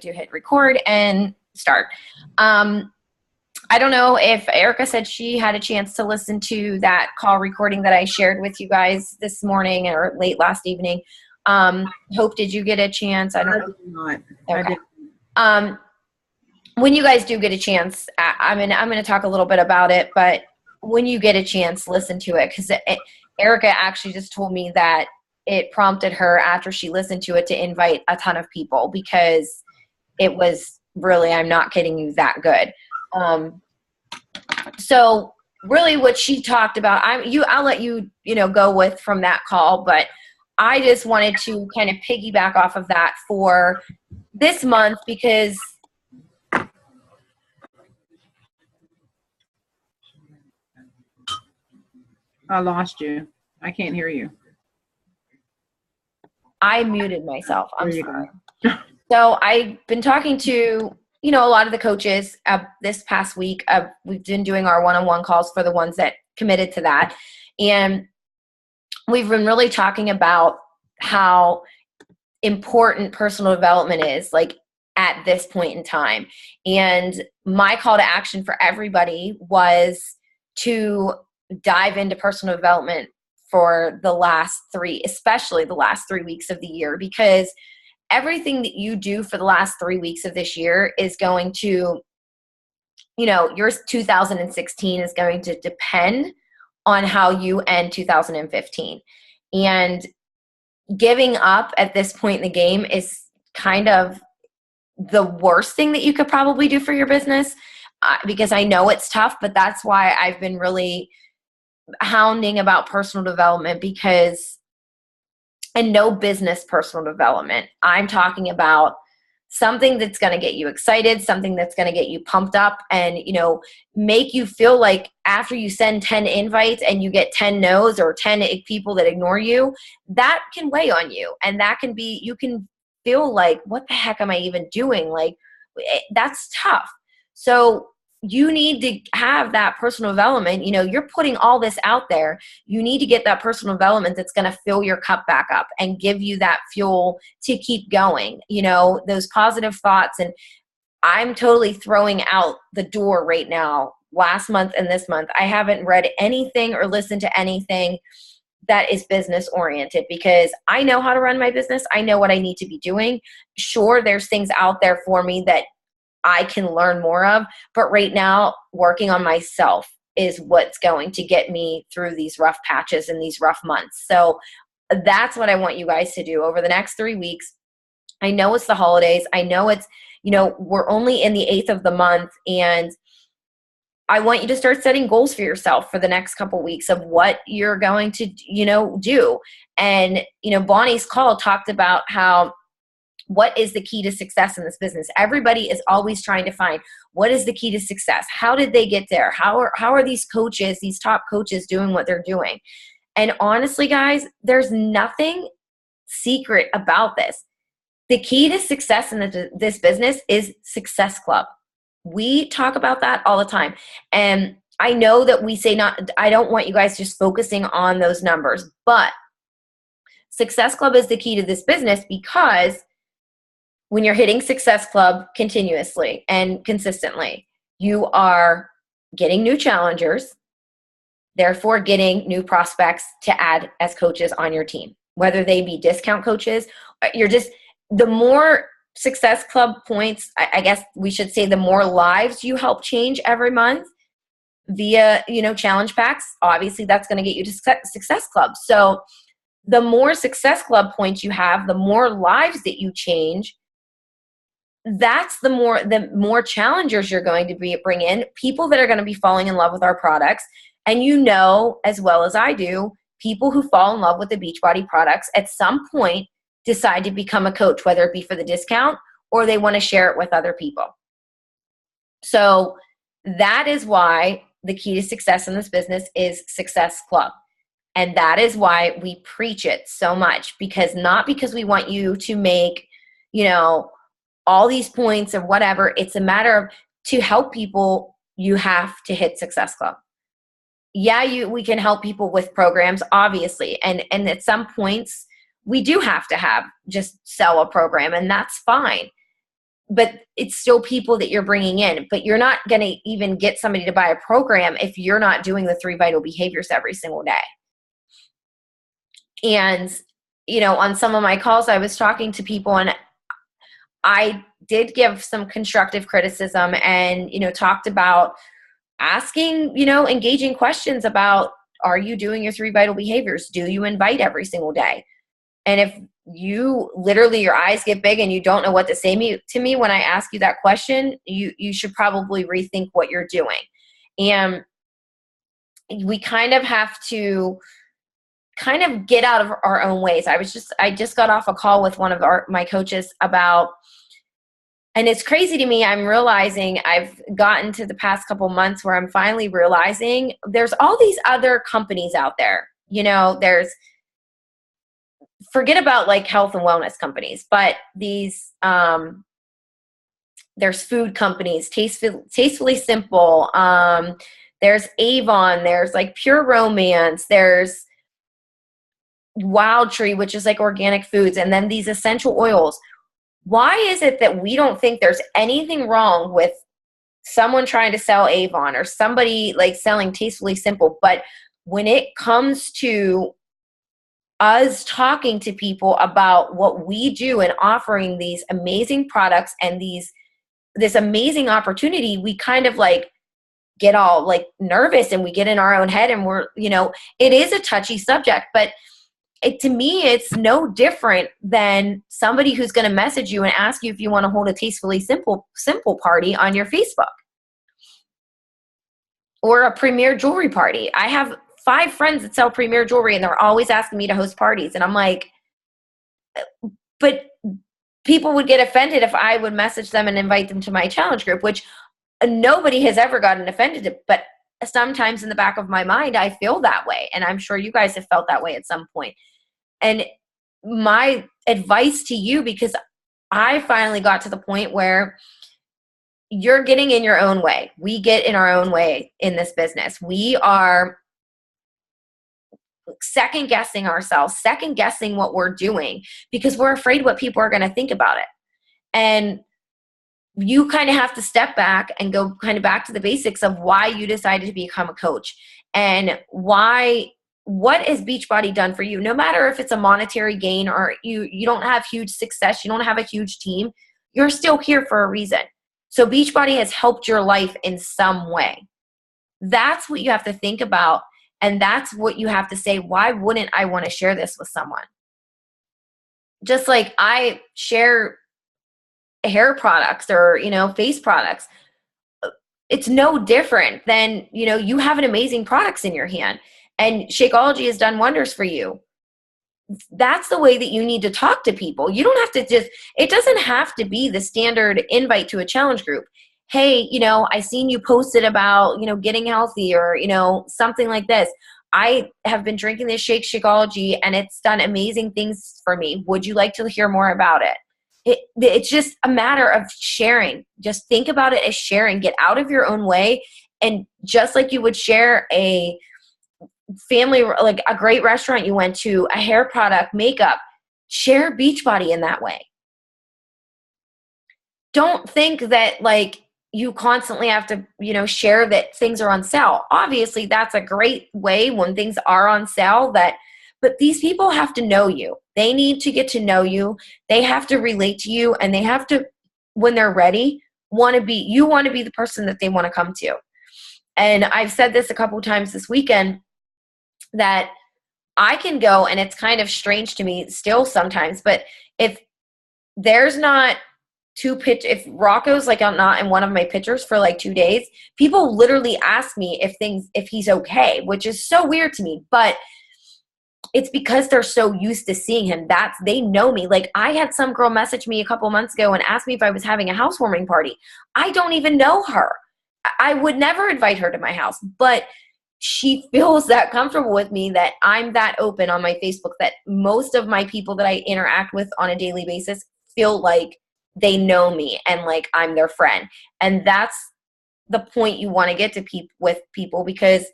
to hit record and start. I don't know if Erica said she had a chance to listen to that call recording that I shared with you guys this morning or late last evening. Hope, did you get a chance? I don't know. I did not. Okay. I did. When you guys do get a chance, I'm gonna talk a little bit about it, but when you get a chance, listen to it, because Erica actually just told me that it prompted her after she listened to it to invite a ton of people, because it was really, I'm not kidding you, that good. So really what she talked about, I'll let you, go with from that call, but I just wanted to kind of piggyback off of that for this month, because I lost you. I can't hear you. I muted myself. I'm sorry. So I've been talking to, a lot of the coaches this past week. We've been doing our one-on-one calls for the ones that committed to that. And we've been really talking about how important personal development is, like, at this point in time. And my call to action for everybody was to dive into personal development for especially the last 3 weeks of the year, because everything that you do for the last 3 weeks of this year is going to, your 2016 is going to depend on how you end 2015. And giving up at this point in the game is kind of the worst thing that you could probably do for your business, because I know it's tough, but that's why I've been really hounding about personal development, and no business personal development. I'm talking about something that's going to get you excited, something that's going to get you pumped up, and, make you feel like after you send 10 invites and you get 10 no's or 10 people that ignore you, that can weigh on you. And that can be, you can feel like, what the heck am I even doing? Like, that's tough. So you need to have that personal development. You're putting all this out there. You need to get that personal development that's going to fill your cup back up and give you that fuel to keep going, those positive thoughts. And I'm totally throwing out the door right now. Last month and this month, I haven't read anything or listened to anything that is business oriented, because I know how to run my business. I know what I need to be doing. Sure, there's things out there for me that I can learn more of, but right now, working on myself is what's going to get me through these rough patches and these rough months. So that's what I want you guys to do over the next 3 weeks. I know it's the holidays. I know it's, we're only in the 8th of the month, and I want you to start setting goals for yourself for the next couple weeks of what you're going to, do. And, Bonnie's call talked about how, what is the key to success in this business? Everybody is always trying to find, what is the key to success? How did they get there? How are these coaches, these top coaches, doing what they're doing? And honestly, guys, there's nothing secret about this. The key to success in this business is Success Club. We talk about that all the time. And I know that we say I don't want you guys just focusing on those numbers, but Success Club is the key to this business, because when you're hitting Success Club continuously and consistently, you are getting new challengers, therefore getting new prospects to add as coaches on your team, whether they be discount coaches. The more Success Club points, I guess we should say, the more lives you help change every month via, challenge packs. Obviously, that's going to get you to Success Club. So the more Success Club points you have, the more lives that you change. That's the more challengers you're going to bring in, people that are going to be falling in love with our products. And as well as I do, people who fall in love with the Beachbody products at some point decide to become a coach, whether it be for the discount or they want to share it with other people. So that is why the key to success in this business is Success Club. And that is why we preach it so much, not because we want you to make, all these points or whatever. It's a matter of, to help people, you have to hit Success Club. Yeah, we can help people with programs, obviously. And at some points, we do have to just sell a program, and that's fine. but it's still people that you're bringing in. But you're not going to even get somebody to buy a program if you're not doing the 3 vital behaviors every single day. And, you know, on some of my calls, I was talking to people, and I did give some constructive criticism and, you know, talked about asking, you know, engaging questions about, are you doing your 3 vital behaviors? Do you invite every single day? And if you literally, your eyes get big and you don't know what to say to me when I ask you that question, you should probably rethink what you're doing. And we kind of have to kind of get out of our own ways. I just got off a call with one of my coaches about, and it's crazy to me, I'm realizing I've gotten to the past couple months where I'm finally realizing there's all these other companies out there. You know, forget about like health and wellness companies, but these, there's food companies, Tastefully Simple. There's Avon, there's like Pure Romance, there's Wild Tree, which is like organic foods, and then these essential oils. Why is it that we don't think there's anything wrong with someone trying to sell Avon or somebody like selling Tastefully Simple? But when it comes to us talking to people about what we do and offering these amazing products and this amazing opportunity, we kind of like get all like nervous and we get in our own head, and we're, you know, it is a touchy subject, but to me, it's no different than somebody who's going to message you and ask you if you want to hold a Tastefully Simple party on your Facebook, or a Premier Jewelry party. I have 5 friends that sell Premier Jewelry, and they're always asking me to host parties. And I'm like, but people would get offended if I would message them and invite them to my challenge group, which nobody has ever gotten offended. But sometimes in the back of my mind, I feel that way. And I'm sure you guys have felt that way at some point. And my advice to you, because I finally got to the point where you're getting in your own way. We get in our own way in this business. We are second guessing ourselves, second guessing what we're doing, because we're afraid what people are going to think about it. And you kind of have to step back and go kind of back to the basics of why you decided to become a coach, and what has Beachbody done for you? No matter if it's a monetary gain or you don't have huge success, you don't have a huge team, you're still here for a reason. So Beachbody has helped your life in some way. That's what you have to think about. And that's what you have to say. Why wouldn't I want to share this with someone? Just like I share hair products or, you know, face products. It's no different than, you know, you have an amazing products in your hand, and Shakeology has done wonders for you. That's the way that you need to talk to people. You don't have to it doesn't have to be the standard invite to a challenge group. Hey, you know, I seen you posted about, you know, getting healthy, or, you know, something like this. I have been drinking this Shakeology and it's done amazing things for me. Would you like to hear more about it? It's just a matter of sharing. Just think about it as sharing. Get out of your own way. And just like you would share a family, like a great restaurant you went to, a hair product, makeup, share Beachbody in that way. Don't think that like you constantly have to, you know, share that things are on sale. Obviously, that's a great way when things are on sale, but these people have to know you. They need to get to know you. They have to relate to you, and they have to, when they're ready, want to be the person that they want to come to. And I've said this a couple times this weekend, that I can go, and it's kind of strange to me still sometimes, but if there's not if Rocco's like not in one of my pictures for like 2 days, people literally ask me if he's okay, which is so weird to me. But it's because they're so used to seeing him. They know me. Like, I had some girl message me a couple months ago and ask me if I was having a housewarming party. I don't even know her. I would never invite her to my house, but she feels that comfortable with me, that I'm that open on my Facebook, that most of my people that I interact with on a daily basis feel like they know me and like I'm their friend. And that's the point you want to get to with people, because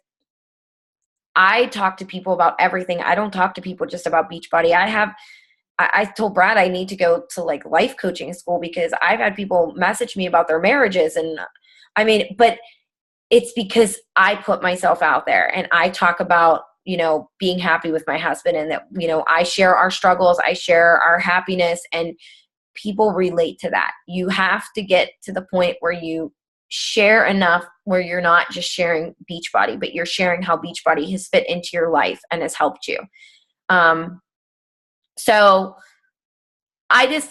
I talk to people about everything. I don't talk to people just about Beachbody. I have I told Brad I need to go to like life coaching school because I've had people message me about their marriages. And I mean, but it's because I put myself out there and I talk about, you know, being happy with my husband, and that, you know, I share our struggles, I share our happiness, and people relate to that. You have to get to the point where you share enough where you're not just sharing Beachbody, but you're sharing how Beachbody has fit into your life and has helped you. So I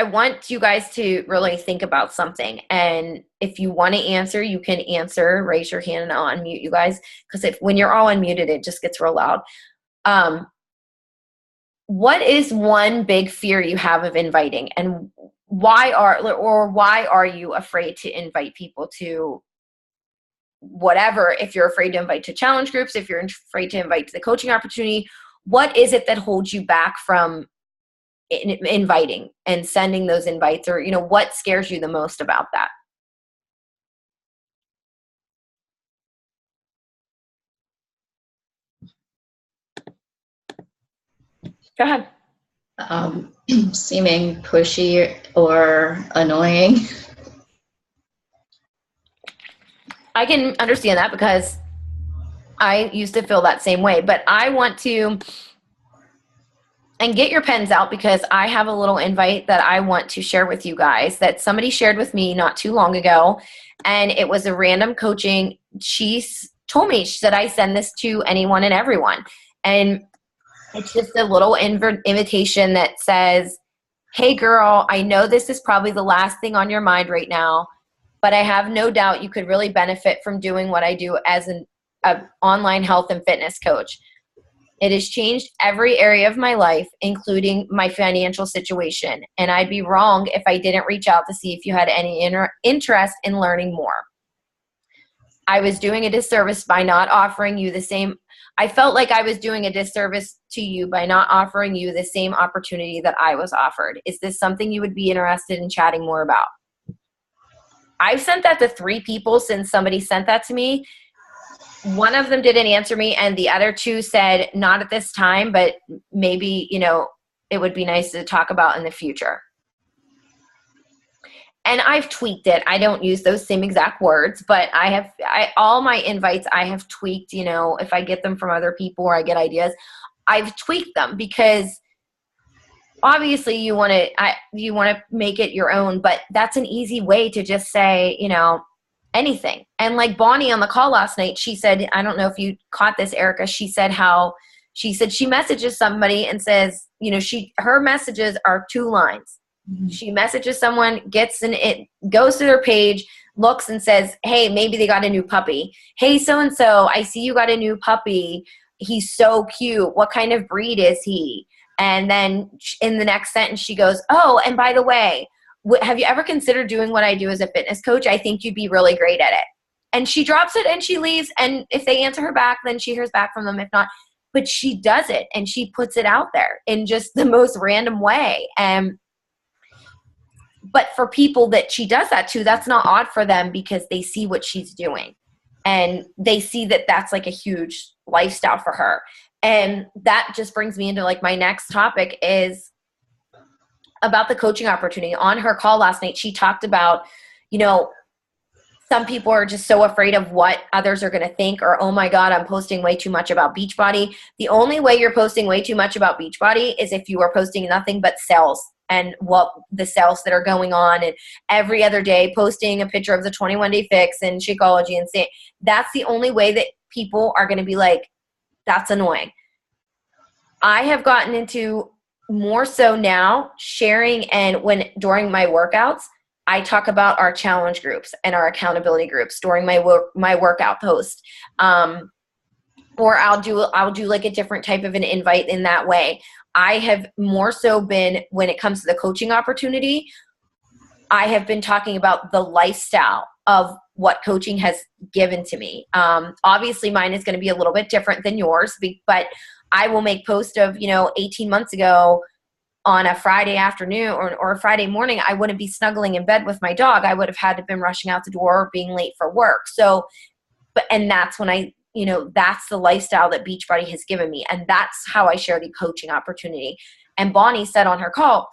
want you guys to really think about something. And if you want to answer, you can answer, raise your hand, and I'll unmute you guys. Because when you're all unmuted, it just gets real loud. What is one big fear you have of inviting, and why are you afraid to invite people to whatever? If you're afraid to invite to challenge groups, if you're afraid to invite to the coaching opportunity, what is it that holds you back from inviting and sending those invites? Or, you know, what scares you the most about that? Go ahead. Seeming pushy or annoying. I can understand that because I used to feel that same way, but I want to, and get your pens out because I have a little invite that I want to share with you guys that somebody shared with me not too long ago. And it was a random coaching. She told me, she said, I send this to anyone and everyone. And it's just a little invitation that says, hey girl, I know this is probably the last thing on your mind right now, but I have no doubt you could really benefit from doing what I do as an online health and fitness coach. It has changed every area of my life, including my financial situation. And I'd be wrong if I didn't reach out to see if you had any interest in learning more. I was doing a disservice by not offering you the same. I felt like I was doing a disservice to you by not offering you the same opportunity that I was offered. Is this something you would be interested in chatting more about? I've sent that to 3 people since somebody sent that to me. One of them didn't answer me, and the other 2 said, not at this time, but maybe, you know, it would be nice to talk about in the future. And I've tweaked it. I don't use those same exact words, but all my invites I have tweaked, you know, if I get them from other people or I get ideas, I've tweaked them because obviously you want to make it your own, but that's an easy way to just say, you know, anything. And like Bonnie on the call last night, she said, I don't know if you caught this, Erica, she said she messages somebody and says, you know, her messages are 2 lines. Mm-hmm. She messages someone, it goes to their page, looks and says, hey, maybe they got a new puppy. Hey, so-and-so, I see you got a new puppy. He's so cute. What kind of breed is he? And then in the next sentence, she goes, oh, and by the way, have you ever considered doing what I do as a fitness coach? I think you'd be really great at it. And she drops it and she leaves. And if they answer her back, then she hears back from them. If not, but she does it and she puts it out there in just the most random way. But for people that she does that to, that's not odd for them because they see what she's doing. And they see that that's like a huge lifestyle for her. And that just brings me into like my next topic is about the coaching opportunity. On her call last night, she talked about, you know, some people are just so afraid of what others are going to think, or, oh my God, I'm posting way too much about Beachbody. The only way you're posting way too much about Beachbody is if you are posting nothing but sales and what the sales that are going on, and every other day posting a picture of the 21-day fix and Shakeology and saying that's the only way that people are going to be like, that's annoying. I have gotten into more so now sharing, and during my workouts, I talk about our challenge groups and our accountability groups during my workout post. Or I'll do like a different type of an invite in that way. I have more so been, when it comes to the coaching opportunity, I have been talking about the lifestyle of what coaching has given to me. Obviously mine is going to be a little bit different than yours, but I will make post of, 18 months ago on a Friday afternoon or a Friday morning, I wouldn't be snuggling in bed with my dog. I would have had to been rushing out the door or being late for work. So, and that's when that's the lifestyle that Beachbody has given me. And that's how I share the coaching opportunity. And Bonnie said on her call,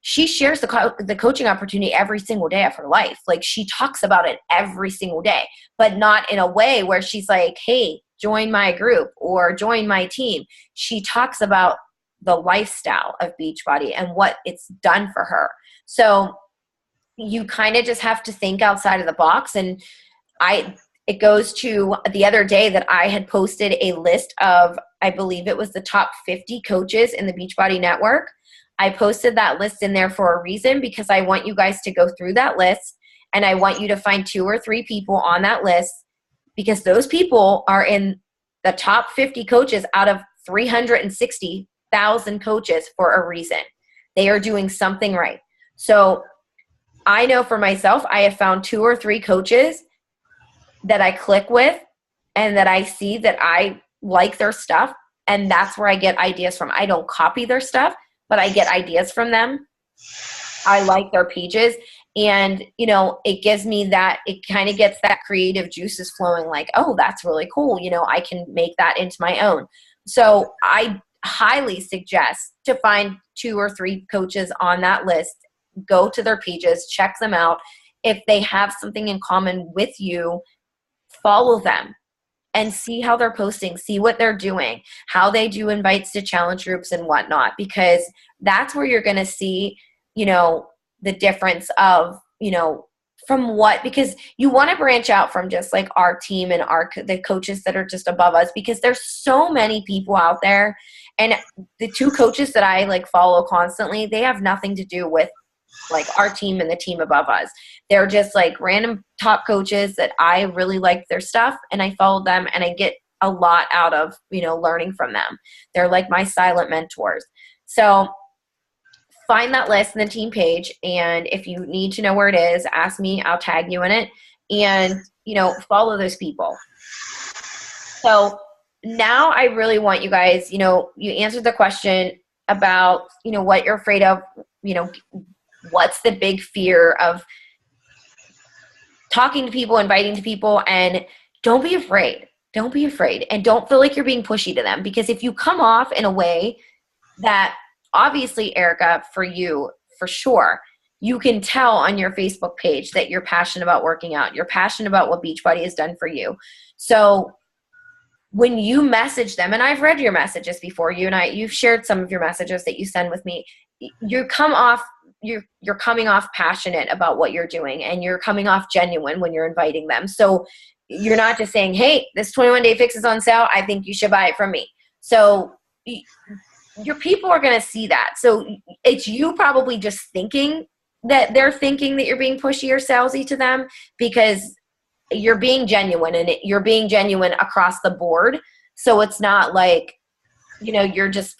she shares the coaching opportunity every single day of her life. Like, she talks about it every single day, but not in a way where she's like, hey, join my group or join my team. She talks about the lifestyle of Beachbody and what it's done for her. So you kind of just have to think outside of the box. And it goes to the other day that I had posted a list of, I believe it was the top 50 coaches in the Beachbody network. I posted that list in there for a reason, because I want you guys to go through that list, and I want you to find 2 or 3 people on that list, because those people are in the top 50 coaches out of 360,000 coaches for a reason. They are doing something right. So I know for myself, I have found 2 or 3 coaches that I click with and that I see that I like their stuff, and that's where I get ideas from. I don't copy their stuff, but I get ideas from them. I like their pages, and it gives me that, it kind of gets that creative juices flowing, like, oh, that's really cool. I can make that into my own. So I highly suggest to find 2 or 3 coaches on that list, go to their pages, check them out. If they have something in common with you, follow them and see how they're posting, see what they're doing, how they do invites to challenge groups and whatnot, because that's where you're going to see, the difference of, from what, because you want to branch out from just like our team and the coaches that are just above us, because there's so many people out there. And the 2 coaches that I like follow constantly, they have nothing to do with like our team and the team above us. They're just like random top coaches that I really like their stuff, and I follow them, and I get a lot out of, learning from them. They're like my silent mentors. So find that list in the team page, and if you need to know where it is, ask me, I'll tag you in it, and, follow those people. So now I really want you guys, you answered the question about, what you're afraid of, what's the big fear of talking to people, inviting to people, and don't be afraid. Don't be afraid, and don't feel like you're being pushy to them, because if you come off in a way that, obviously, Erica, for you, for sure, you can tell on your Facebook page that you're passionate about working out. You're passionate about what Beachbody has done for you. So when you message them, and I've read your messages before, you've shared some of your messages that you send with me, you're coming off passionate about what you're doing, and you're coming off genuine when you're inviting them. So you're not just saying, hey, this 21-day fix is on sale, I think you should buy it from me. So your people are going to see that. So it's you probably just thinking that they're thinking that you're being pushy or salesy to them, because you're being genuine, and you're being genuine across the board. So it's not like, you're just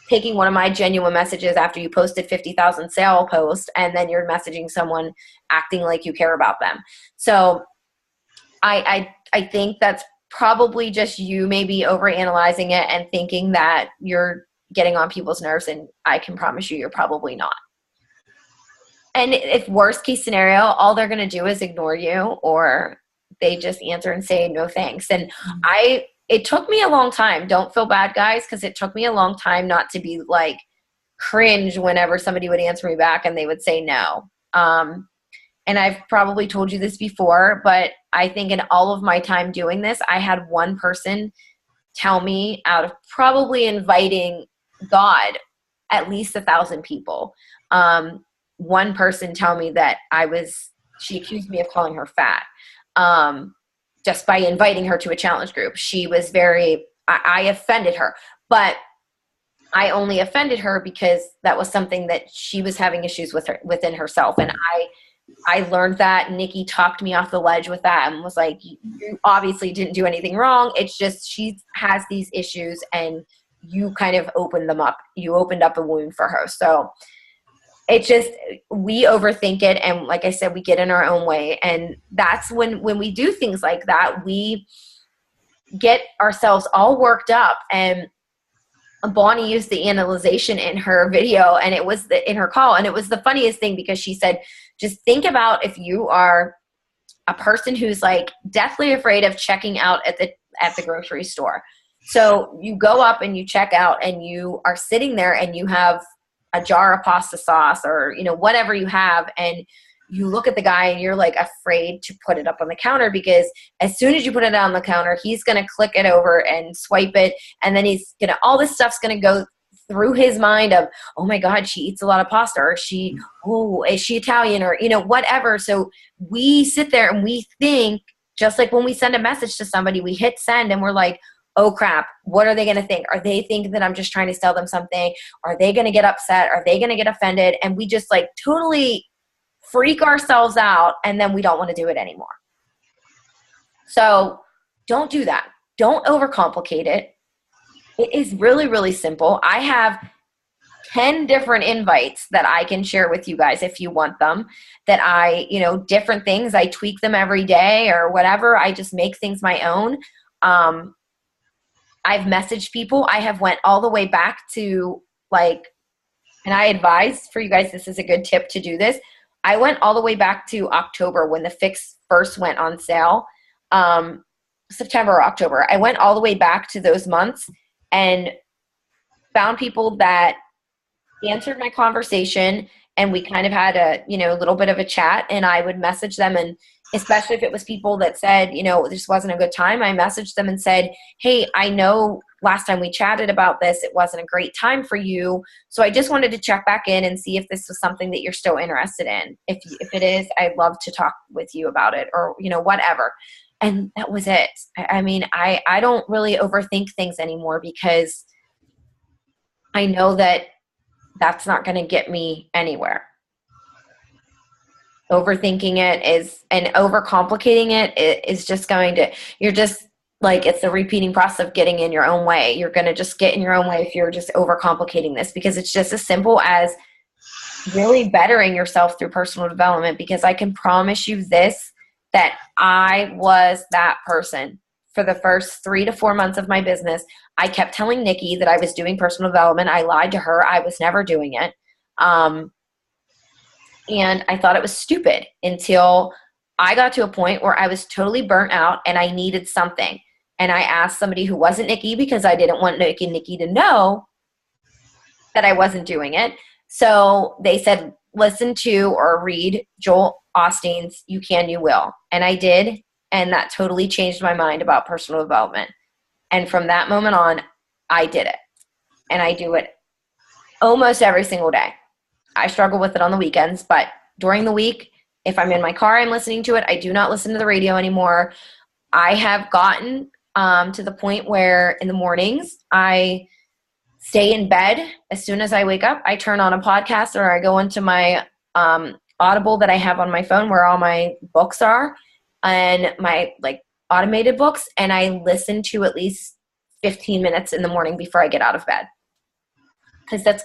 taking one of my genuine messages after you posted 50,000 sale posts, and then you're messaging someone acting like you care about them. So I think that's probably just you maybe overanalyzing it and thinking that you're getting on people's nerves, and I can promise you, you're probably not. And if worst case scenario, all they're going to do is ignore you, or they just answer and say no thanks. And it took me a long time. Don't feel bad, guys, because it took me a long time not to be like cringe whenever somebody would answer me back and they would say no. And I've probably told you this before, but I think in all of my time doing this, I had one person tell me, out of probably inviting God at least 1,000 people, one person tell me that she accused me of calling her fat. Just by inviting her to a challenge group. She was I offended her, but I only offended her because that was something that she was having issues within herself. And I learned that. Nikki talked me off the ledge with that and was like, you obviously didn't do anything wrong. It's just, she has these issues and you kind of opened them up. You opened up a wound for her. So it's just, we overthink it. And like I said, we get in our own way. And that's when we do things like that, we get ourselves all worked up. And Bonnie used the analyzation in her video, and it was in her call. And it was the funniest thing because she said, just think about if you are a person who's like deathly afraid of checking out at the grocery store. So you go up and you check out and you are sitting there and you have a jar of pasta sauce or, whatever you have. And you look at the guy and you're like afraid to put it up on the counter because as soon as you put it on the counter, he's going to click it over and swipe it. And then all this stuff's going to go through his mind of, oh my God, she eats a lot of pasta, or is she Italian, or, whatever. So we sit there and we think, just like when we send a message to somebody, we hit send and we're like, oh crap, what are they going to think? Are they thinking that I'm just trying to sell them something? Are they going to get upset? Are they going to get offended? And we just like totally freak ourselves out, and then we don't want to do it anymore. So don't do that. Don't overcomplicate it. It is really, really simple. I have 10 different invites that I can share with you guys if you want them, that different things. I tweak them every day or whatever. I just make things my own. I've messaged people. I have went all the way back to and I advise for you guys, this is a good tip to do this. I went all the way back to October when the Fix first went on sale, September or October. I went all the way back to those months and found people that answered my conversation, and we kind of had a little bit of a chat, and I would message them, and especially if it was people that said, this wasn't a good time, I messaged them and said, hey, I know last time we chatted about this, it wasn't a great time for you. So I just wanted to check back in and see if this was something that you're still interested in. If it is, I'd love to talk with you about it, or, whatever. And that was it. I mean, I don't really overthink things anymore because I know that that's not going to get me anywhere. Overthinking it and overcomplicating it is just you're just like, it's a repeating process of getting in your own way. You're going to just get in your own way if you're just overcomplicating this, because it's just as simple as really bettering yourself through personal development. Because I can promise you this, that I was that person for the first 3 to 4 months of my business. I kept telling Nikki that I was doing personal development. I lied to her. I was never doing it. And I thought it was stupid until I got to a point where I was totally burnt out and I needed something. And I asked somebody who wasn't Nikki, because I didn't want Nikki to know that I wasn't doing it. So they said, listen to or read Joel Osteen's You Can, You Will. And I did. And that totally changed my mind about personal development. And from that moment on, I did it. And I do it almost every single day. I struggle with it on the weekends, but during the week, if I'm in my car, I'm listening to it. I do not listen to the radio anymore. I have gotten to the point where in the mornings, I stay in bed. As soon as I wake up, I turn on a podcast, or I go into my Audible that I have on my phone where all my books are, and my automated books, and I listen to at least 15 minutes in the morning before I get out of bed. Because that's,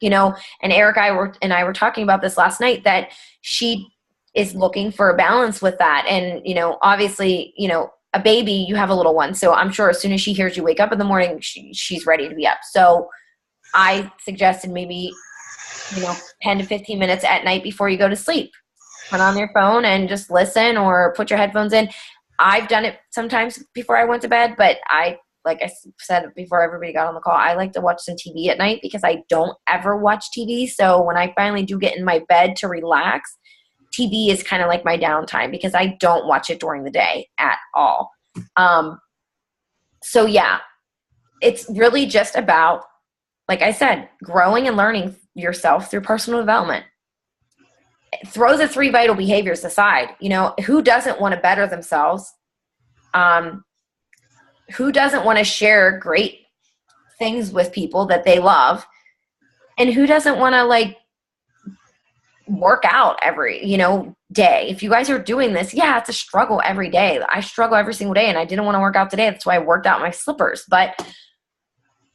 and Eric and I were talking about this last night, that she is looking for a balance with that. And, obviously, a baby, you have a little one. So I'm sure as soon as she hears you wake up in the morning, she's ready to be up. So I suggested maybe, 10 to 15 minutes at night before you go to sleep. Turn on your phone and just listen, or put your headphones in. I've done it sometimes before I went to bed, but like I said before everybody got on the call, I like to watch some TV at night because I don't ever watch TV. So when I finally do get in my bed to relax, TV is kind of like my downtime, because I don't watch it during the day at all. So yeah, it's really just about, like I said, growing and learning yourself through personal development. Throw the 3 vital behaviors aside. Who doesn't want to better themselves? Who doesn't want to share great things with people that they love? And who doesn't want to work out every, day? If you guys are doing this, yeah, it's a struggle every day. I struggle every single day, and I didn't want to work out today. That's why I worked out my slippers. But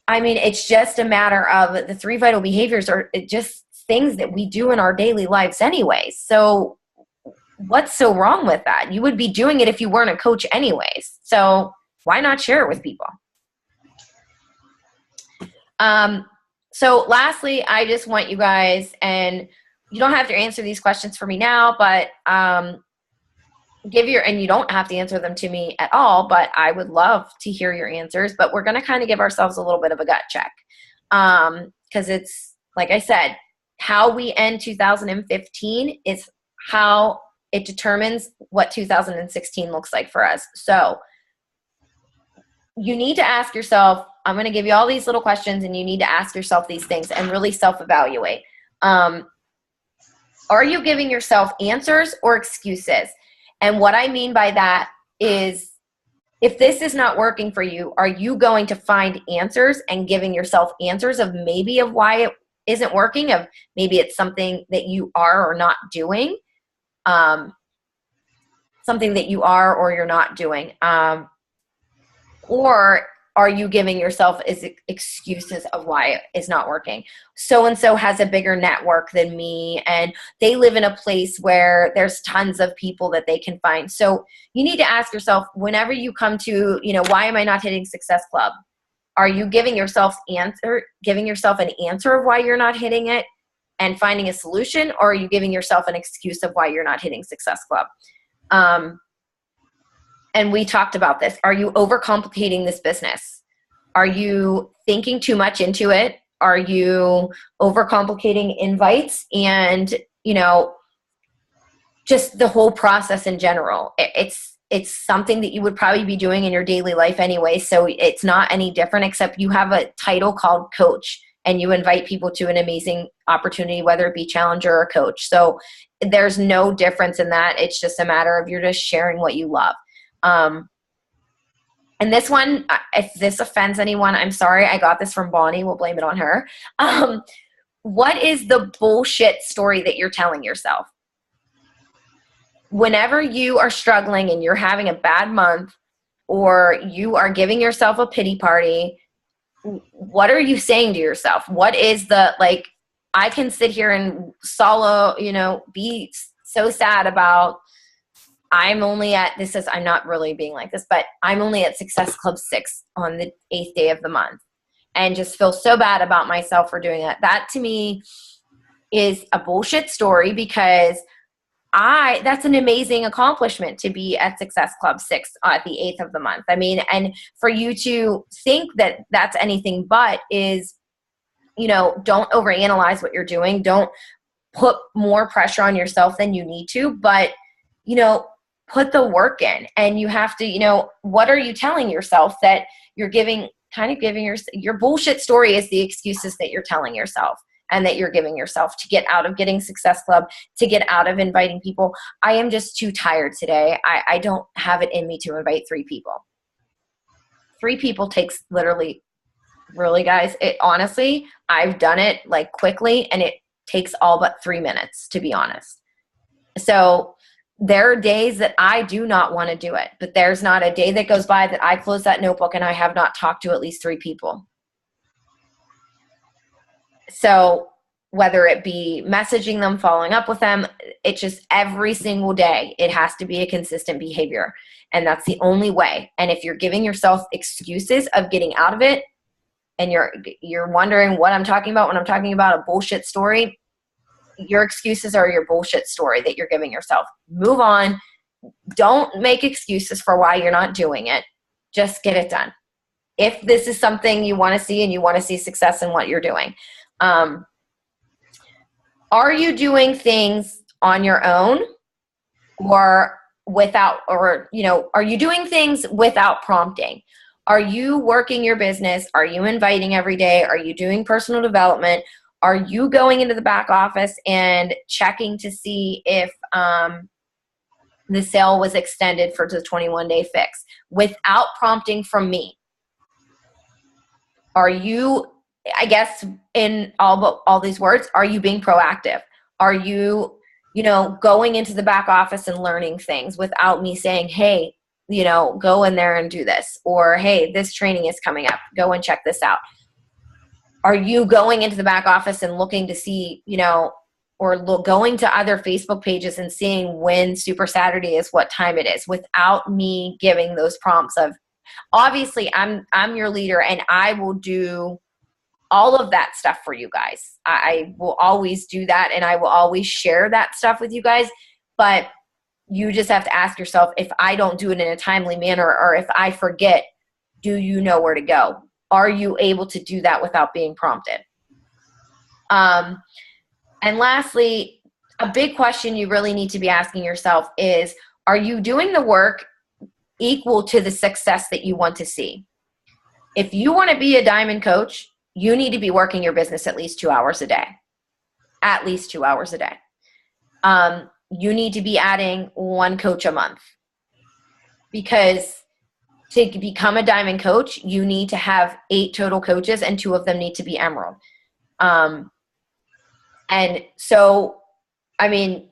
I mean, it's just a matter of the 3 vital behaviors are just things that we do in our daily lives anyway. So what's so wrong with that? You would be doing it if you weren't a coach anyways. So why not share it with people? So lastly, I just want you guys, and you don't have to answer these questions for me now, but and you don't have to answer them to me at all, but I would love to hear your answers. But we're going to kind of give ourselves a little bit of a gut check. Because it's, like I said, how we end 2015 is how it determines what 2016 looks like for us. So you need to ask yourself, I'm going to give you all these little questions, and you need to ask yourself these things and really self-evaluate. Are you giving yourself answers or excuses? And what I mean by that is, if this is not working for you, are you going to find answers and giving yourself answers of maybe of why it isn't working, of maybe it's something that you are or not doing, something that you are or you're not doing, or are you giving yourself excuses of why it is not working? So-and-so has a bigger network than me, and they live in a place where there's tons of people that they can find. So you need to ask yourself, whenever you come to, why am I not hitting Success Club? Are you giving yourself an answer of why you're not hitting it and finding a solution, or are you giving yourself an excuse of why you're not hitting Success Club? And we talked about this. Are you overcomplicating this business? Are you thinking too much into it? Are you overcomplicating invites and, just the whole process in general? It's something that you would probably be doing in your daily life anyway, so it's not any different, except you have a title called coach and you invite people to an amazing opportunity, whether it be challenger or coach. So there's no difference in that. It's just a matter of you're just sharing what you love. And this one, if this offends anyone, I'm sorry. I got this from Bonnie. We'll blame it on her. What is the bullshit story that you're telling yourself? Whenever you are struggling and you're having a bad month, or you are giving yourself a pity party, what are you saying to yourself? What is I can sit here and be so sad about, I'm not really being like this, but I'm only at Success Club 6 on the 8th day of the month, and just feel so bad about myself for doing that. That to me is a bullshit story, because that's an amazing accomplishment to be at Success Club 6 at the 8th of the month. I mean, and for you to think that that's anything but is, don't overanalyze what you're doing. Don't put more pressure on yourself than you need to, but, put the work in. And you have to, what are you telling yourself that you're giving your bullshit story is the excuses that you're telling yourself and that you're giving yourself to get out of getting Success Club, to get out of inviting people. I am just too tired today. I don't have it in me to invite 3 people. 3 people takes literally, really guys, honestly, I've done it quickly, and it takes all but 3 minutes, to be honest. So there are days that I do not want to do it, but there's not a day that goes by that I close that notebook and I have not talked to at least 3 people. So whether it be messaging them, following up with them, it's just every single day, it has to be a consistent behavior. And that's the only way. And if you're giving yourself excuses of getting out of it, and you're wondering what I'm talking about when I'm talking about a bullshit story, your excuses are your bullshit story that you're giving yourself. Move on. Don't make excuses for why you're not doing it. Just get it done. If this is something you want to see and you want to see success in what you're doing. Are you doing things on your own or without, or, are you doing things without prompting? Are you working your business? Are you inviting every day? Are you doing personal development? Are you going into the back office and checking to see if the sale was extended for the 21-day fix without prompting from me? Are you, I guess in all these words, are you being proactive? Are you, going into the back office and learning things without me saying, hey, go in there and do this, or hey, this training is coming up, go and check this out? Are you going into the back office and looking to see, going to other Facebook pages and seeing when Super Saturday is, what time it is, without me giving those prompts of, obviously I'm your leader and I will do all of that stuff for you guys. I will always do that, and I will always share that stuff with you guys. But you just have to ask yourself, if I don't do it in a timely manner, or if I forget, do you know where to go? Are you able to do that without being prompted? And lastly, a big question you really need to be asking yourself is, are you doing the work equal to the success that you want to see? If you want to be a diamond coach, you need to be working your business at least 2 hours a day. At least 2 hours a day. You need to be adding 1 coach a month, because to become a diamond coach, you need to have 8 total coaches, and 2 of them need to be emerald. And so, I mean,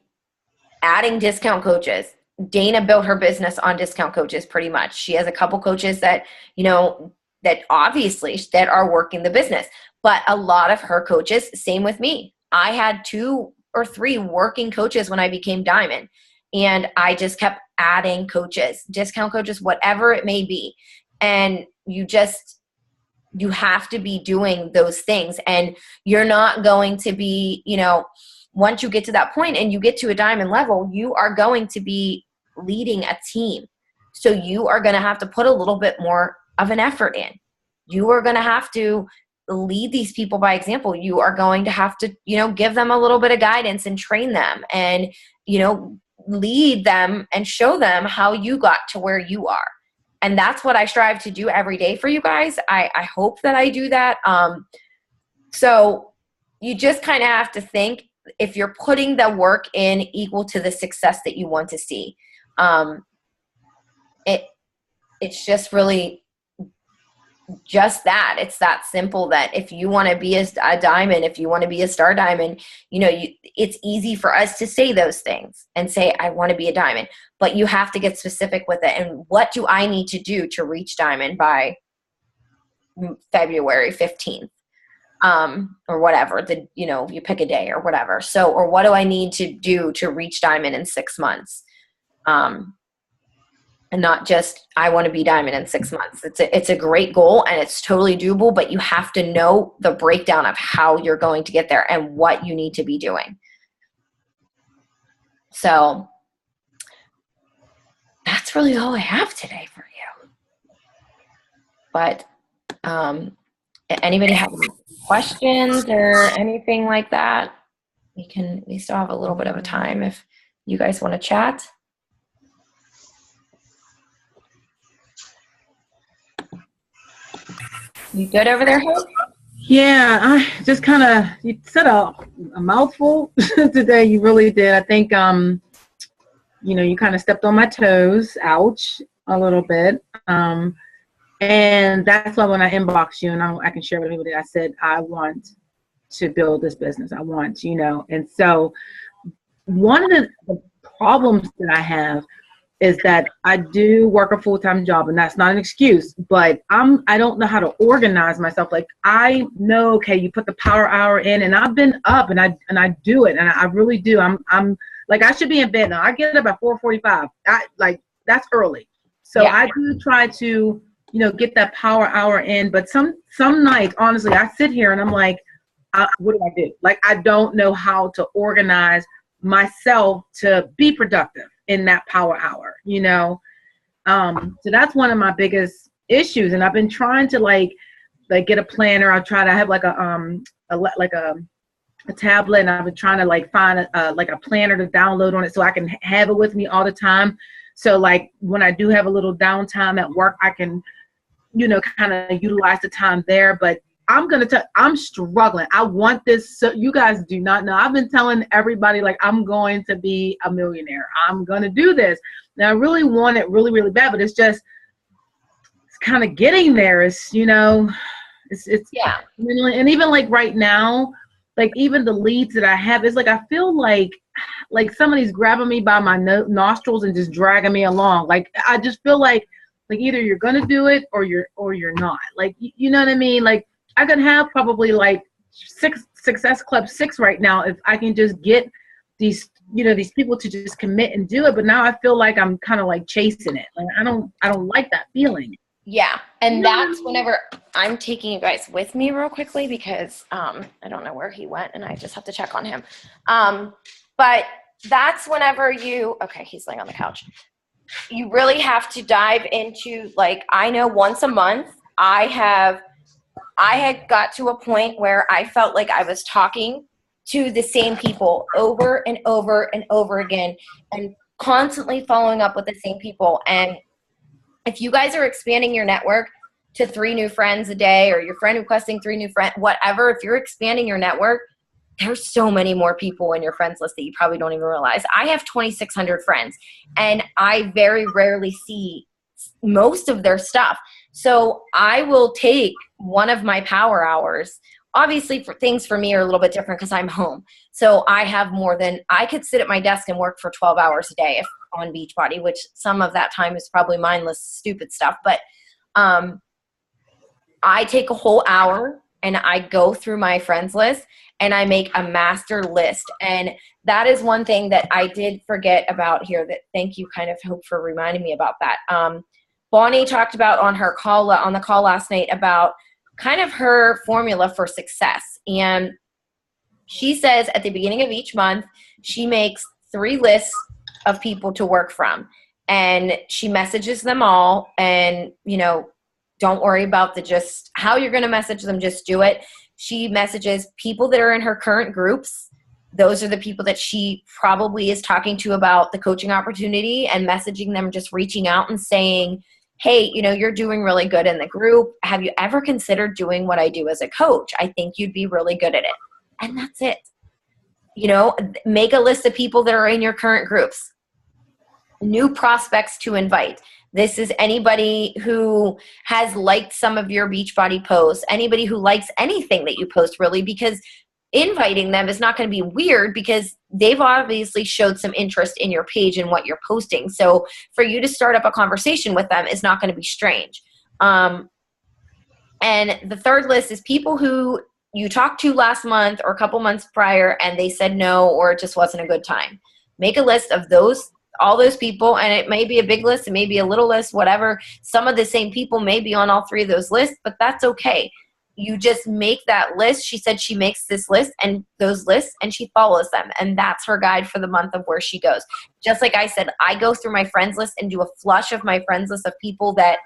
adding discount coaches. Dana built her business on discount coaches pretty much. She has a couple coaches that, that obviously that are working the business, but a lot of her coaches, same with me. I had 2 or 3 working coaches when I became diamond, and I just kept adding coaches, discount coaches, whatever it may be. And you have to be doing those things, and you're not going to be, once you get to that point and you get to a diamond level, you are going to be leading a team. So you are going to have to put a little bit more of an effort in. You are going to have to lead these people by example. You are going to have to, give them a little bit of guidance and train them and, lead them and show them how you got to where you are. And that's what I strive to do every day for you guys. I hope that I do that. So you just kind of have to think if you're putting the work in equal to the success that you want to see. It's just really just that. It's that simple, that if you want to be a diamond, if you want to be a star diamond, it's easy for us to say those things and say, I want to be a diamond, but you have to get specific with it. And what do I need to do to reach diamond by February 15th? Or whatever, you pick a day or whatever. So, or what do I need to do to reach diamond in 6 months? And not just, I want to be diamond in 6 months. It's a great goal and it's totally doable, but you have to know the breakdown of how you're going to get there and what you need to be doing. So that's really all I have today for you. But, anybody have any questions or anything like that? We still have a little bit of a time if you guys want to chat. You good over there, Hope? Yeah, I just kind of, you said a mouthful today. You really did. I think, you kind of stepped on my toes, ouch, a little bit. And that's why when I inboxed you, and I can share with everybody, I said, I want to build this business. I want, and so one of the problems that I have is that I do work a full-time job, and that's not an excuse, but I don't know how to organize myself. Like, I know, okay, you put the power hour in, and I've been up and I do it, and I really do. I'm like, I should be in bed now. I get up at 4:45. That's early. So yeah. I do try to, get that power hour in, but some nights, honestly, I sit here and I'm like, what do I do? Like, I don't know how to organize myself to be productive in that power hour, so that's one of my biggest issues. And I've been trying to like get a planner. I have like a tablet, and I've been trying to find a planner to download on it so I can have it with me all the time. So when I do have a little downtime at work, I can, kind of utilize the time there. But I'm struggling. I want this. So you guys do not know. I've been telling everybody, I'm going to be a millionaire. I'm going to do this. Now I really want it really, really bad, but it's kind of getting there. It's yeah. And even right now, even the leads that I have, it's I feel like somebody's grabbing me by my nostrils and just dragging me along. I just feel like either you're going to do it or you're not. You know what I mean? I could have probably 6 Success Club 6 right now if I can just get these people to just commit and do it. But now I feel like I'm kind of chasing it. I don't like that feeling. Yeah. And that's whenever I'm taking you guys with me real quickly because I don't know where he went and I just have to check on him. But that's whenever okay, he's laying on the couch. You really have to dive into, like, I know once a month I had got to a point where I felt like I was talking to the same people over and over and over again and constantly following up with the same people. And if you guys are expanding your network to 3 new friends a day, or your friend requesting 3 new friends, whatever, if you're expanding your network, there's so many more people in your friends list that you probably don't even realize. I have 2,600 friends, and I very rarely see most of their stuff. So I will take one of my power hours. Obviously, for things for me are a little bit different because I'm home. So I have I could sit at my desk and work for 12 hours a day on Beachbody, which some of that time is probably mindless, stupid stuff. But I take a whole hour and I go through my friends list and I make a master list. And that is one thing that I did forget about here, that thank you, kind of, Hope, for reminding me about that. Bonnie talked about on the call last night about kind of her formula for success. And she says at the beginning of each month, she makes 3 lists of people to work from. And she messages them all, and, don't worry about just how you're going to message them. Just do it. She messages people that are in her current groups. Those are the people that she probably is talking to about the coaching opportunity, and messaging them, just reaching out and saying, hey, you're doing really good in the group. Have you ever considered doing what I do as a coach? I think you'd be really good at it. And that's it. Make a list of people that are in your current groups. New prospects to invite. This is anybody who has liked some of your Beachbody posts, anybody who likes anything that you post, really, because inviting them is not going to be weird, because they've obviously showed some interest in your page and what you're posting. So for you to start up a conversation with them is not going to be strange. And the third list is people who you talked to last month or a couple months prior and they said no, or it just wasn't a good time. Make a list of all those people, and it may be a big list, it may be a little list, whatever. Some of the same people may be on all 3 of those lists, but that's okay. You just make that list. She said she makes this list and those lists, and she follows them, and that's her guide for the month of where she goes. Just like I said, I go through my friends list and do a flush of my friends list of people that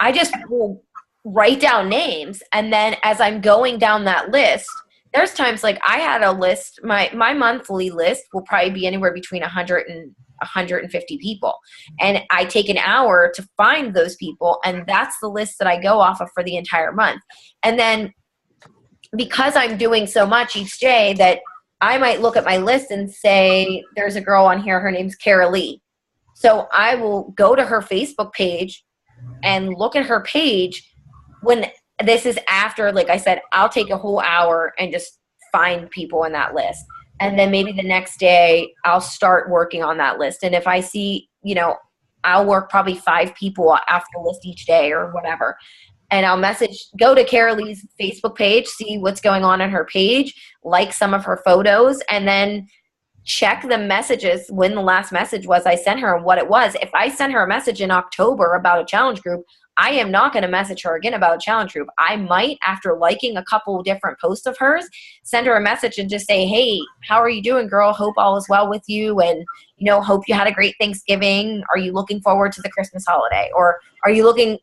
I just will write down names, and then as I'm going down that list, there's times, like, I had a list, my monthly list will probably be anywhere between 100 and 150 people. And I take an hour to find those people, and that's the list that I go off of for the entire month. And then because I'm doing so much each day, that I might look at my list and say, there's a girl on here, her name's Kara Lee. So I will go to her Facebook page and look at her page. When this is after, like I said, I'll take a whole hour and just find people in that list. And then maybe the next day I'll start working on that list. And if I see, I'll work probably 5 people off the list each day or whatever. And I'll go to Kara Lee's Facebook page, see what's going on her page, like some of her photos, and then check the messages when the last message was I sent her and what it was. If I sent her a message in October about a challenge group, I am not going to message her again about a challenge group. I might, after liking a couple of different posts of hers, send her a message and just say, hey, how are you doing, girl? Hope all is well with you. And, hope you had a great Thanksgiving. Are you looking forward to the Christmas holiday? Or are you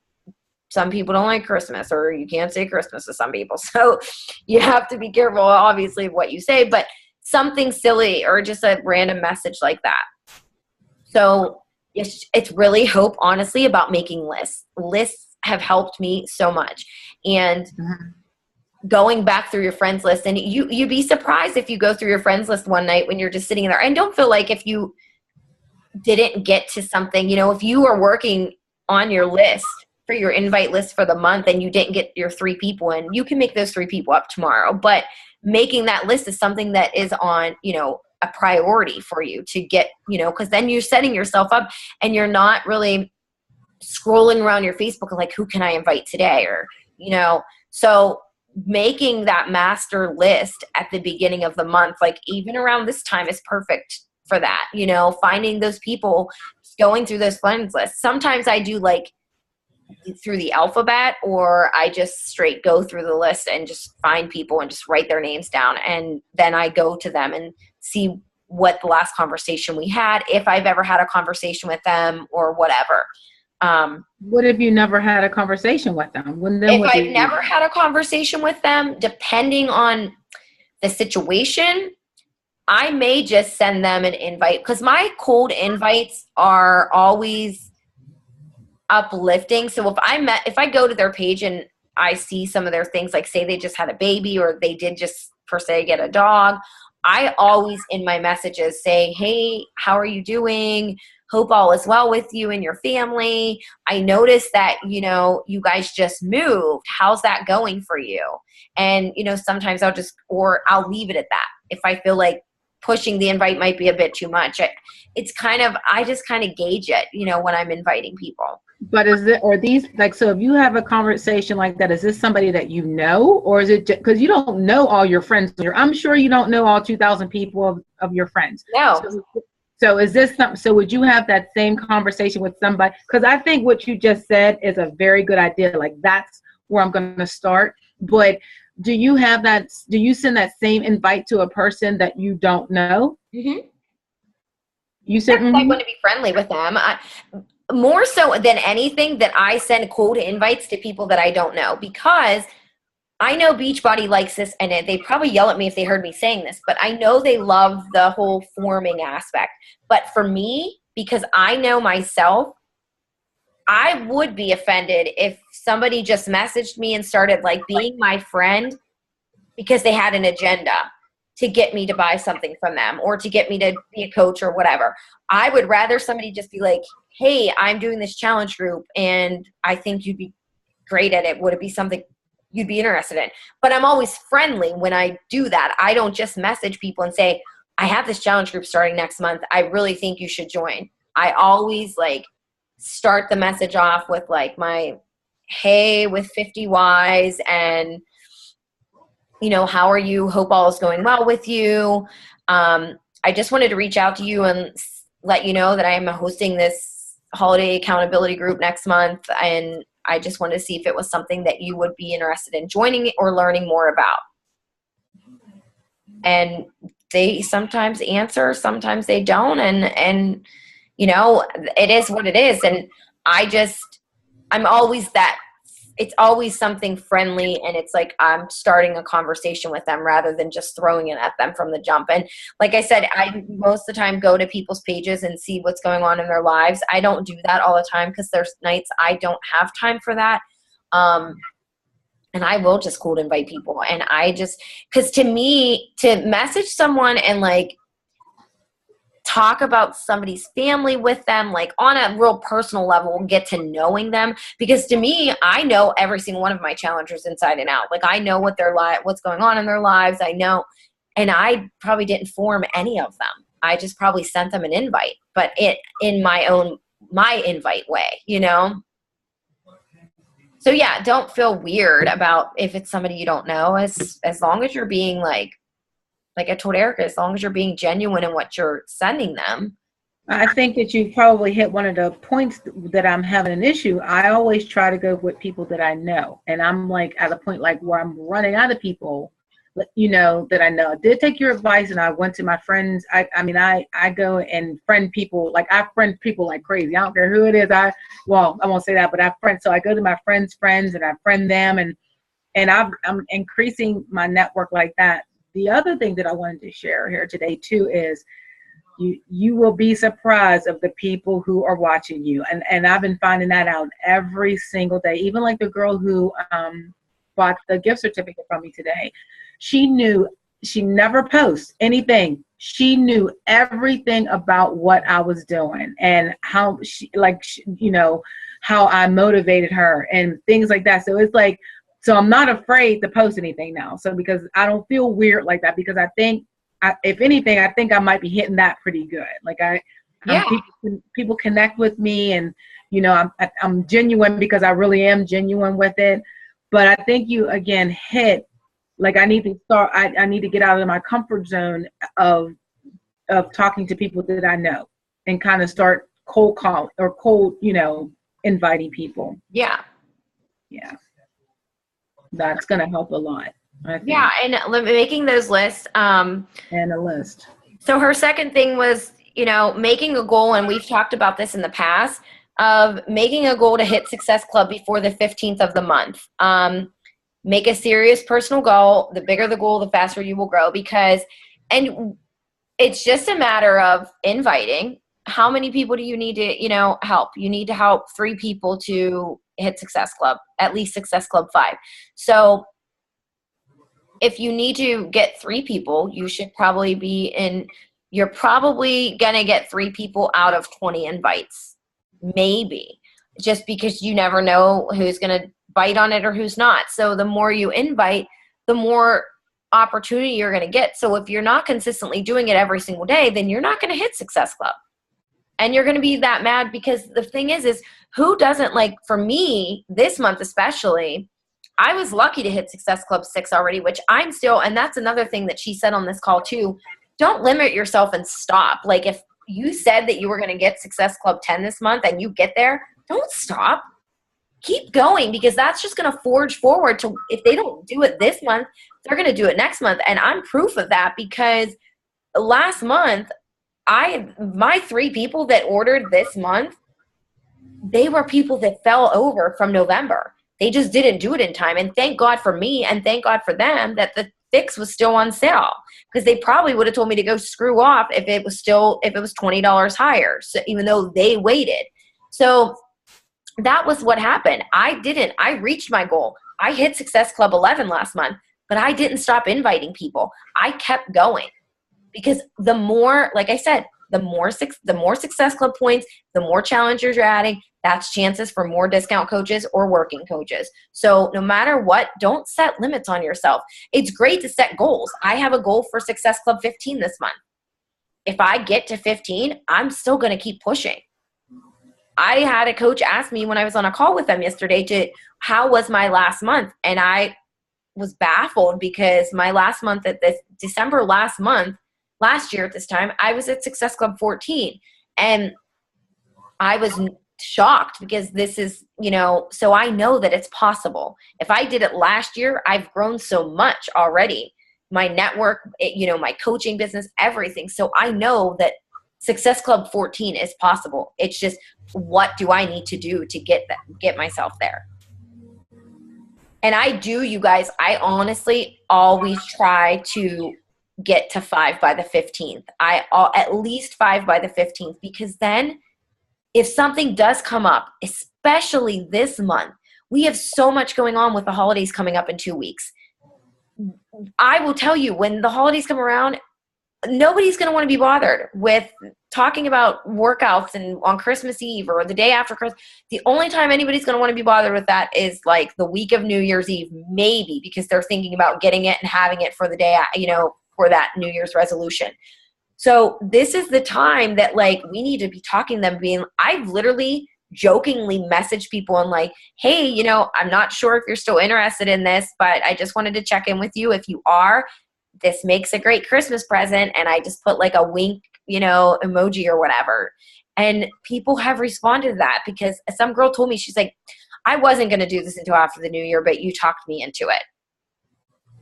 some people don't like Christmas, or you can't say Christmas to some people. So you have to be careful, obviously, of what you say, but something silly or just a random message like that. So it's really, Hope, honestly, about making lists. Lists have helped me so much. And going back through your friends list, and you'd be surprised if you go through your friends list one night when you're just sitting there. And don't feel like if you didn't get to something, if you are working on your list for your invite list for the month and you didn't get your 3 people in, you can make those 3 people up tomorrow. But making that list is something that is on, a priority for you to get, because then you're setting yourself up and you're not really scrolling around your Facebook like, who can I invite today? Or, so making that master list at the beginning of the month, like even around this time, is perfect for that. Finding those people, going through those friends lists. Sometimes I do like through the alphabet, or I just straight go through the list and just find people and just write their names down. And then I go to them and see what the last conversation we had, if I've ever had a conversation with them or whatever. What if you never had a conversation with them? If I've never had a conversation with them, depending on the situation, I may just send them an invite, because my cold invites are always uplifting. So if I go to their page and I see some of their things, like say they just had a baby or they did just per se get a dog, I always in my messages say, hey, how are you doing? Hope all is well with you and your family. I noticed that, you guys just moved. How's that going for you? And, sometimes I'll leave it at that. If I feel like pushing the invite might be a bit too much, I just kind of gauge it, when I'm inviting people. But so if you have a conversation like that, is this somebody that you know, or is it because you don't know all your friends? I'm sure you don't know all 2,000 people of your friends. No. So is this something? So would you have that same conversation with somebody? Because I think what you just said is a very good idea. Like, that's where I'm going to start. But do you have that? Do you send that same invite to a person that you don't know? Mm-hmm. You said I want to be friendly with them. More so than anything, that I send cold invites to people that I don't know, because I know Beachbody likes this, and they probably yell at me if they heard me saying this, but I know they love the whole forming aspect. But for me, because I know myself, I would be offended if somebody just messaged me and started like being my friend because they had an agenda to get me to buy something from them or to get me to be a coach or whatever. I would rather somebody just be like, hey, I'm doing this challenge group and I think you'd be great at it. Would it be something you'd be interested in? But I'm always friendly when I do that. I don't just message people and say, I have this challenge group starting next month. I really think you should join. I always start the message off with my, hey, with 50 Ys, and how are you? Hope all is going well with you. I just wanted to reach out to you and let you know that I am hosting this holiday accountability group next month, and I just wanted to see if it was something that you would be interested in joining or learning more about. And they sometimes answer, sometimes they don't, and it is what it is. And I'm always it's always something friendly, and it's like I'm starting a conversation with them rather than just throwing it at them from the jump. And like I said, I most of the time go to people's pages and see what's going on in their lives. I don't do that all the time because there's nights I don't have time for that. And I will just cold invite people. And because to me, to message someone and talk about somebody's family with them, on a real personal level, get to knowing them. Because to me, I know every single one of my challengers inside and out. I know what's going on in their lives. I know, and I probably didn't form any of them. I just probably sent them an invite, but in my invite way, So yeah, don't feel weird about if it's somebody you don't know, as long as you're being like I told Erica, as long as you're being genuine in what you're sending them. I think that you probably hit one of the points that I'm having an issue. I always try to go with people that I know. And I'm at a point where I'm running out of people, that I know. I did take your advice and I went to my friends. I go and friend people. I friend people like crazy. I don't care who it is. I won't say that, but I friend. So I go to my friends' friends and I friend them, and I'm increasing my network like that. The other thing that I wanted to share here today too is you will be surprised of the people who are watching you. And I've been finding that out every single day. Even the girl who bought the gift certificate from me today, she never posts anything. She knew everything about what I was doing and how how I motivated her and things like that. So it's so I'm not afraid to post anything now. So because I don't feel weird like that, because I think, if anything, I think I might be hitting that pretty good. People connect with me, and I'm genuine because I really am genuine with it. But I think you again hit I need to start. I need to get out of my comfort zone of talking to people that I know and kind of start cold call or cold inviting people. Yeah. That's going to help a lot. Yeah, and making those lists. And a list. So her second thing was, making a goal, and we've talked about this in the past, of making a goal to hit Success Club before the 15th of the month. Make a serious personal goal. The bigger the goal, the faster you will grow, and it's just a matter of inviting. How many people do you need to, help? You need to help 3 people to hit Success Club, at least Success Club 5. So if you need to get 3 people, you should probably you're probably going to get 3 people out of 20 invites. Maybe. Just because you never know who's going to bite on it or who's not. So the more you invite, the more opportunity you're going to get. So if you're not consistently doing it every single day, then you're not going to hit Success Club. And you're going to be that mad, because the thing is who doesn't, like, for me, this month especially, I was lucky to hit Success Club 6 already, which I'm still, and that's another thing that she said on this call too. Don't limit yourself and stop. Like, if you said that you were going to get Success Club 10 this month and you get there, don't stop. Keep going, because that's just going to forge forward to, if they don't do it this month, they're going to do it next month. And I'm proof of that, because last month, my 3 people that ordered this month, they were people that fell over from November. They just didn't do it in time. And thank God for me, and thank God for them that the fix was still on sale, because they probably would have told me to go screw off if it was $20 higher. So even though they waited. So that was what happened. I reached my goal. I hit Success Club 11 last month, but I didn't stop inviting people. I kept going, because the more, like I said, the more Success Club points, the more challengers you're adding, that's chances for more discount coaches or working coaches. So no matter what, don't set limits on yourself. It's great to set goals. I have a goal for Success Club 15 this month. If I get to 15, I'm still going to keep pushing. I had a coach ask me when I was on a call with them yesterday, how was my last month? And I was baffled, because my last month at this December last year at this time, I was at Success Club 14. And I was shocked, because this is, so I know that it's possible. If I did it last year, I've grown so much already. My network, my coaching business, everything. So I know that Success Club 14 is possible. It's just, what do I need to do to get myself there? And I do, you guys, I honestly always try to get to 5 by the 15th. At least 5 by the 15th, because then if something does come up, especially this month, we have so much going on with the holidays coming up in 2 weeks. I will tell you, when the holidays come around, nobody's going to want to be bothered with talking about workouts and on Christmas Eve or the day after Christmas. The only time anybody's going to want to be bothered with that is like the week of New Year's Eve, maybe, because they're thinking about getting it and having it for the day, for that New Year's resolution. So this is the time that, like, we need to be talking to them, I've literally jokingly messaged people and like, hey, I'm not sure if you're still interested in this, but I just wanted to check in with you. If you are, this makes a great Christmas present. And I just put like a wink, emoji or whatever. And people have responded to that, because some girl told me, she's like, I wasn't going to do this until after the new year, but you talked me into it.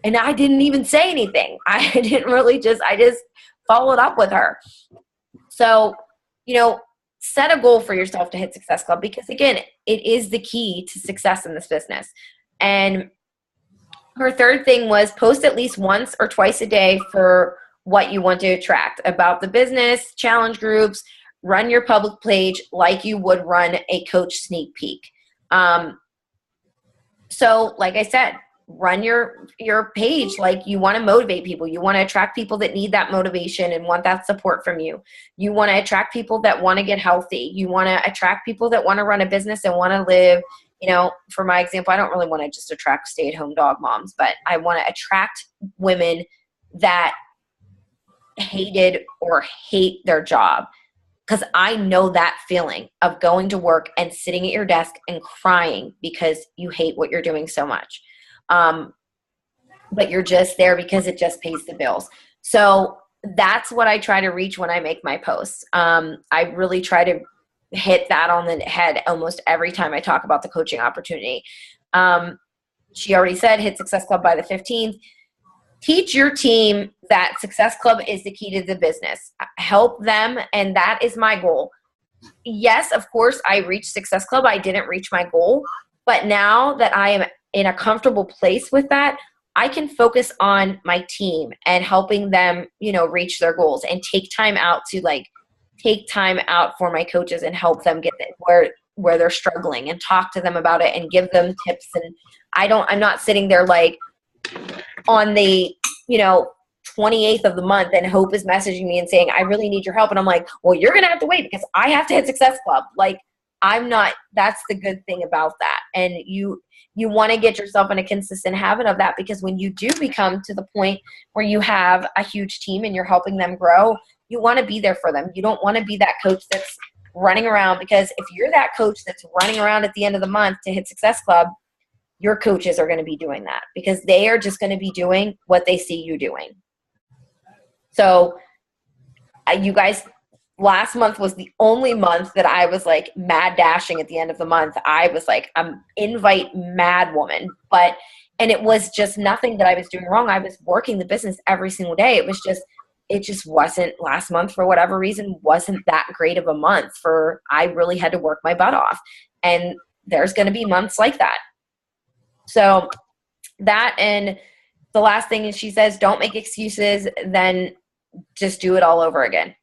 And I didn't even say anything. I just followed up with her. So, set a goal for yourself to hit Success Club, because again, it is the key to success in this business. And her third thing was post at least once or twice a day for what you want to attract about the business, challenge groups, run your public page like you would run a coach sneak peek. So like I said, run your page like you want to motivate people. You want to attract people that need that motivation and want that support from you. You want to attract people that want to get healthy. You want to attract people that want to run a business and want to live. For my example, I don't really want to just attract stay-at-home dog moms, but I want to attract women that hated or hate their job. Because I know that feeling of going to work and sitting at your desk and crying because you hate what you're doing so much. But you're just there because it just pays the bills. So that's what I try to reach when I make my posts. I really try to hit that on the head almost every time I talk about the coaching opportunity. She already said hit Success Club by the 15th. teach your team that Success Club is the key to the business. Help them, and that is my goal. Yes, of course, I reached Success Club. I didn't reach my goal, but now that I am in a comfortable place with that, I can focus on my team and helping them, reach their goals, and take time out for my coaches and help them get where they're struggling, and talk to them about it and give them tips. And I'm not sitting there like on the, 28th of the month, and Hope is messaging me and saying, I really need your help. And I'm like, well, you're going to have to wait because I have to hit Success Club. Like, that's the good thing about that. And you want to get yourself in a consistent habit of that, because when you do become to the point where you have a huge team and you're helping them grow, you want to be there for them. You don't want to be that coach that's running around, because if you're that coach that's running around at the end of the month to hit Success Club, your coaches are going to be doing that because they are just going to be doing what they see you doing. So you guys, last month was the only month that I was like mad dashing at the end of the month. I was like, I'm invite mad woman, and it was just nothing that I was doing wrong. I was working the business every single day. It just wasn't, last month for whatever reason, wasn't that great of a month I really had to work my butt off. And there's going to be months like that. So that, and the last thing is, she says, don't make excuses, then just do it all over again.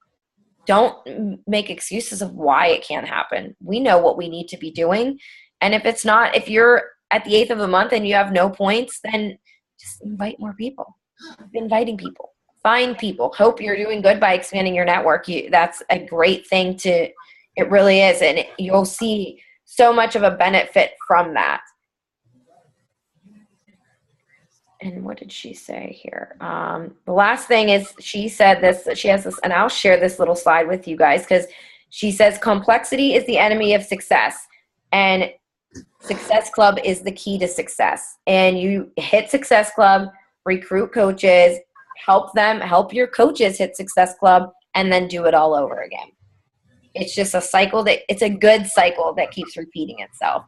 Don't make excuses of why it can't happen. We know what we need to be doing. And if you're at the 8th of the month and you have no points, then just invite more people. Keep inviting people. Find people. Hope you're doing good by expanding your network. That's a great thing it really is. And you'll see so much of a benefit from that. And what did she say here? The last thing is, she said this, she has this, and I'll share this little slide with you guys, because she says complexity is the enemy of success, and Success Club is the key to success. And you hit Success Club, recruit coaches, help your coaches hit Success Club, and then do it all over again. It's just a cycle it's a good cycle that keeps repeating itself.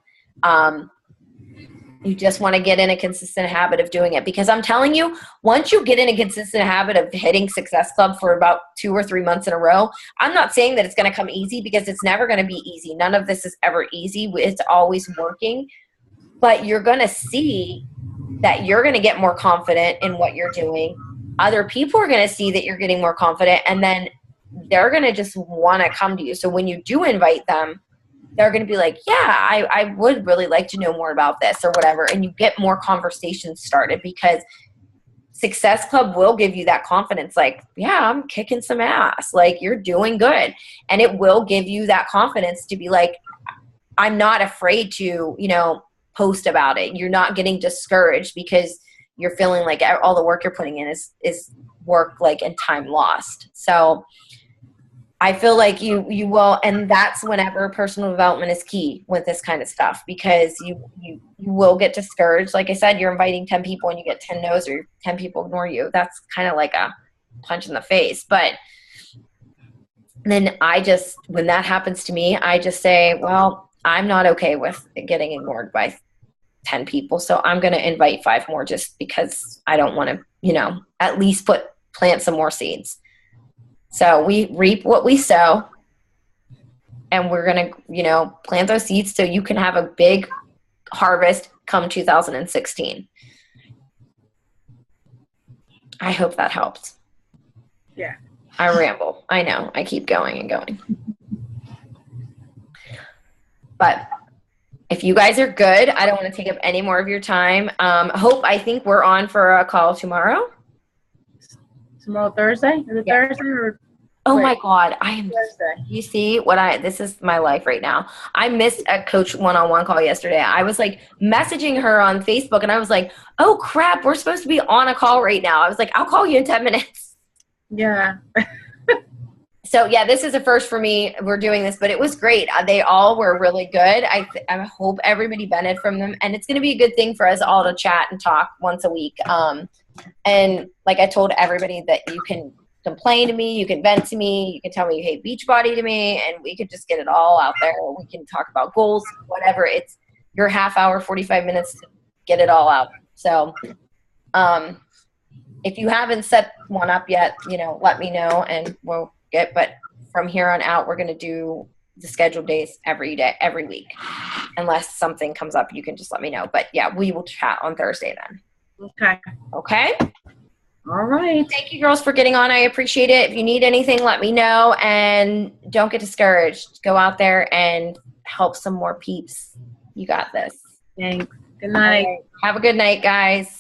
You just want to get in a consistent habit of doing it, because I'm telling you, once you get in a consistent habit of hitting Success Club for about 2 or 3 months in a row, I'm not saying that it's going to come easy, because it's never going to be easy. None of this is ever easy. It's always working, but you're going to see that you're going to get more confident in what you're doing. Other people are going to see that you're getting more confident, and then they're going to just want to come to you. So when you do invite them, they're going to be like, yeah, I would really like to know more about this or whatever. And you get more conversations started, because Success Club will give you that confidence. Like, yeah, I'm kicking some ass. Like, you're doing good. And it will give you that confidence to be like, I'm not afraid to, post about it. You're not getting discouraged because you're feeling like all the work you're putting in is work, like, and time lost. So I feel like you will, and that's whenever personal development is key with this kind of stuff, because you will get discouraged. Like I said, you're inviting 10 people and you get 10 no's, or 10 people ignore you. That's kind of like a punch in the face. But then when that happens to me, I just say, well, I'm not okay with getting ignored by 10 people. So I'm going to invite 5 more, just because I don't want to, at least plant some more seeds. So we reap what we sow, and we're going to, plant those seeds so you can have a big harvest come 2016. I hope that helped. Yeah. I ramble. I know. I keep going and going. But if you guys are good, I don't want to take up any more of your time. Hope, I think we're on for a call tomorrow. Tomorrow, Thursday? Is it Thursday or? Oh my God, I am. Thursday. You see this is my life right now. I missed a coach one-on-one call yesterday. I was like messaging her on Facebook, and I was like, oh crap, we're supposed to be on a call right now. I was like, I'll call you in 10 minutes. Yeah. So yeah, this is a first for me. We're doing this, but it was great. They all were really good. I hope everybody benefited from them, and it's going to be a good thing for us all to chat and talk once a week. And like I told everybody, that you can complain to me, you can vent to me, you can tell me you hate Beachbody to me, and we could just get it all out there. We can talk about goals, whatever. It's your half hour, 45 minutes to get it all out. So if you haven't set one up yet, let me know and we'll get, but from here on out, we're going to do the scheduled days every day, every week. Unless something comes up, you can just let me know. But yeah, we will chat on Thursday then. Okay. Okay. All right. Thank you girls for getting on. I appreciate it. If you need anything, let me know, and don't get discouraged. Go out there and help some more peeps. You got this. Thanks. Good night. Have a good night, guys.